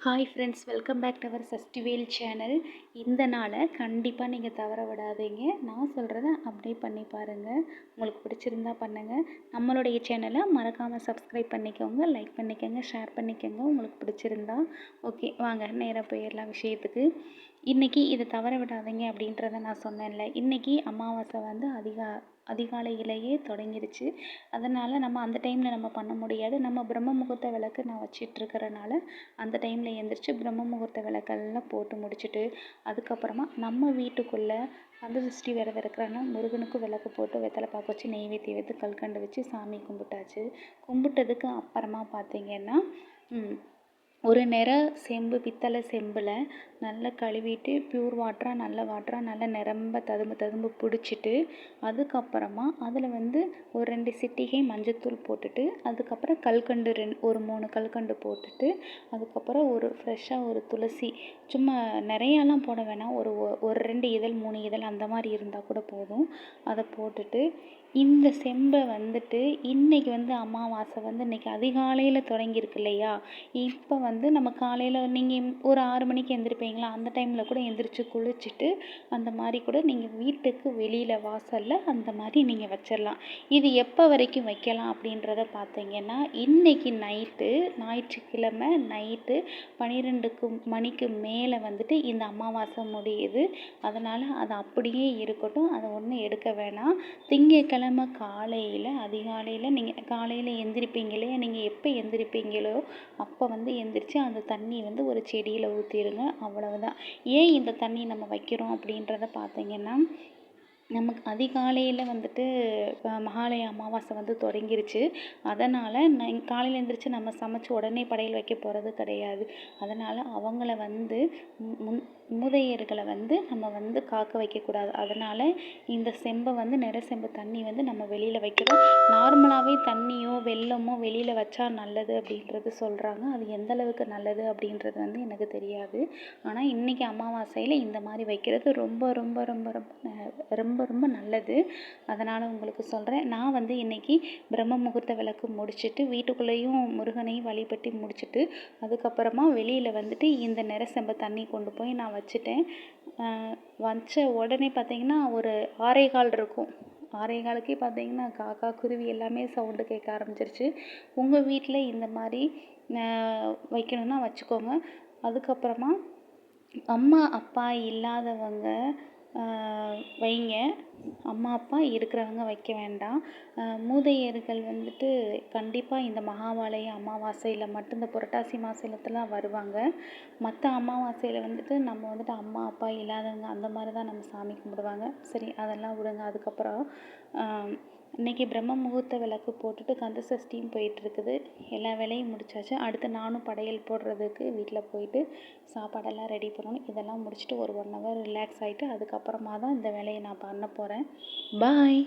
Hi friends, welcome back to our Shashtivel channel. இந்த நாளை கண்டிப்பாக நீங்கள் தவற விடாதீங்க. நான் சொல்கிறத அப்படியே பண்ணி பாருங்கள். உங்களுக்கு பிடிச்சிருந்தா பண்ணுங்கள். நம்மளுடைய சேனலை மறக்காமல் சப்ஸ்கிரைப் பண்ணிக்கோங்க, லைக் பண்ணிக்கோங்க, ஷேர் பண்ணிக்கோங்க உங்களுக்கு பிடிச்சிருந்தா. ஓகே, வாங்க நேராக போயிடலாம் விஷயத்துக்கு. இன்றைக்கி இதை தவற விடாதீங்க அப்படின்றத நான் சொன்னேன்ல. இன்றைக்கி அமாவாசை வந்து அதிகாலையிலேயே தொடங்கிருச்சு. அதனால் நம்ம அந்த டைமில் நம்ம பண்ண முடியாது. நம்ம பிரம்ம முகூர்த்த விளக்கு நான் வச்சிட்ருக்கிறனால அந்த டைமில் எழுந்திரிச்சு பிரம்ம முகூர்த்த விளக்கெல்லாம் போட்டு முடிச்சுட்டு, அதுக்கப்புறமா நம்ம வீட்டுக்குள்ளே கந்தசஷ்டி விரதம் இருக்கிறாங்கன்னா முருகனுக்கு விளக்கு போட்டு வெத்தலை பாக்கு வச்சு நெய்வேத்தியம் வைத்து கல்கண்டு வச்சு சாமி கும்பிட்டாச்சு. கும்பிட்டதுக்கு அப்புறமா பார்த்திங்கன்னா ஒரு செம்பு, பித்தளை செம்பில் நல்லா கழுவிட்டு பியூர் வாட்டராக நல்ல வாட்டராக நல்லா நிரம்ப ததும்பு பிடிச்சிட்டு, அதுக்கப்புறமா அதில் வந்து ஒரு 2 சிட்டிகை மஞ்சத்தூள் போட்டுட்டு, அதுக்கப்புறம் கல்கண்டு ஒரு 3 கல்கண்டு போட்டுட்டு, அதுக்கப்புறம் ஒரு ஃப்ரெஷ்ஷாக ஒரு துளசி, சும்மா நிறையாலாம் போட வேணாம், ஒரு 2 இதழ் 3 இதழ் அந்த மாதிரி இருந்தால் கூட போதும். அதை போட்டுட்டு இந்த செம்பை வந்துட்டு இன்றைக்கி வந்து அமாவாசை வந்து இன்றைக்கி அதிகாலையில் தொடங்கியிருக்கு இல்லையா. இப்போ வந்து நம்ம காலையில் நீங்கள் ஒரு 6 மணிக்கு எழுந்திரிப்பீங்களா, அந்த டைமில் கூட எந்திரிச்சு குளிச்சுட்டு அந்த மாதிரி கூட நீங்கள் வீட்டுக்கு வெளியில் வாசலில் அந்த மாதிரி நீங்கள் வச்சிடலாம். இது எப்போ வரைக்கும் வைக்கலாம் அப்படின்றத பார்த்தீங்கன்னா, இன்றைக்கி நைட்டு ஞாயிற்றுக்கிழமை நைட்டு 12 மணிக்கு மேலே வந்துட்டு இந்த அமாவாசை முடியுது. அதனால் அது அப்படியே இருக்கட்டும், அதை ஒன்றும் எடுக்க வேணாம். திங்கட்கிழமை காலையில் அதிகாலையில் நீங்கள் காலையில் எந்திரிப்பீங்களே, நீங்கள் எப்போ எந்திரிப்பீங்களோ அப்போ வந்து எந்திரிச்சு அந்த தண்ணி வந்து ஒரு செடியில் ஊற்றிடுங்க. அவ்வளவுதான். ஏன் இந்த தண்ணி நம்ம வைக்கிறோம் அப்படின்றத பார்த்தீங்கன்னா, நமக்கு அதிகாலையில் வந்துட்டு மகாலய அமாவாசை வந்து தொடங்கிருச்சு. அதனால் காலையில் எழுந்திரிச்சு நம்ம சமைச்சு உடனே படையல் வைக்க போகிறது கிடையாது. அதனால் அவங்கள வந்து மூதையர்களை வந்து நம்ம வந்து காக்க வைக்கக்கூடாது. அதனால் இந்த செம்பை வந்து செம்பு தண்ணி வந்து நம்ம வெளியில் வைக்கிறோம். நார்மலாகவே தண்ணியோ வெள்ளமோ வெளியில் வச்சா நல்லது அப்படின்றது சொல்கிறாங்க. அது எந்தளவுக்கு நல்லது அப்படின்றது வந்து எனக்கு தெரியாது. ஆனால் இன்றைக்கி அமாவாசையில் இந்த மாதிரி வைக்கிறது ரொம்ப ரொம்ப ரொம்ப ரொம்ப ரொம்ப ரொம்ப நல்லது. அதனால் உங்களுக்கு சொல்கிறேன். நான் வந்து இன்றைக்கி பிரம்ம முகூர்த்த விளக்கு முடிச்சுட்டு வீட்டுக்குள்ளேயும் முருகனையும் வழிபட்டு முடிச்சுட்டு, அதுக்கப்புறமா வெளியில் வந்துட்டு இந்த செம்பை தண்ணி கொண்டு போய் நான் வச்சுட்டேன். வச்ச உடனே பார்த்திங்கன்னா ஒரு 6:15 இருக்கும். 6:15க்கே பார்த்திங்கன்னா காக்கா குருவி எல்லாமே சவுண்டு கேட்க ஆரம்பிச்சிருச்சு. உங்கள் வீட்டில் இந்த மாதிரி வைக்கணுன்னா வச்சுக்கோங்க. அதுக்கப்புறமா அம்மா அப்பா இல்லாதவங்க வைங்க. அம்மா அப்பா இருக்கிறவங்க வைக்க வேண்டாம். மூதையர்கள் வந்துட்டு கண்டிப்பாக இந்த மகாலய அமாவாசையில் மட்டும் இந்த புரட்டாசி மாதத்துல வருவாங்க. மற்ற அமாவாசையில் வந்துட்டு நம்ம வந்துட்டு அம்மா அப்பா இல்லாதவங்க அந்த மாதிரி தான் நம்ம சாமி கும்பிடுவாங்க. சரி, அதெல்லாம் விடுங்க. அதுக்கப்புறம் இன்றைக்கி பிரம்ம முகூர்த்த விளக்கு போட்டுட்டு கந்த சஷ்டியும் போயிட்டுருக்குது. எல்லா வேலையும் முடிச்சாச்சு. அடுத்து நானும் படையல் போடுறதுக்கு வீட்டில் போயிட்டு சாப்பாடெல்லாம் ரெடி பண்ணணும். இதெல்லாம் முடிச்சுட்டு ஒரு 1 ஹவர் ரிலாக்ஸ் ஆகிட்டு அதுக்கப்புறமா தான் இந்த வேலையை நான் பண்ண போகிறேன். பாய்.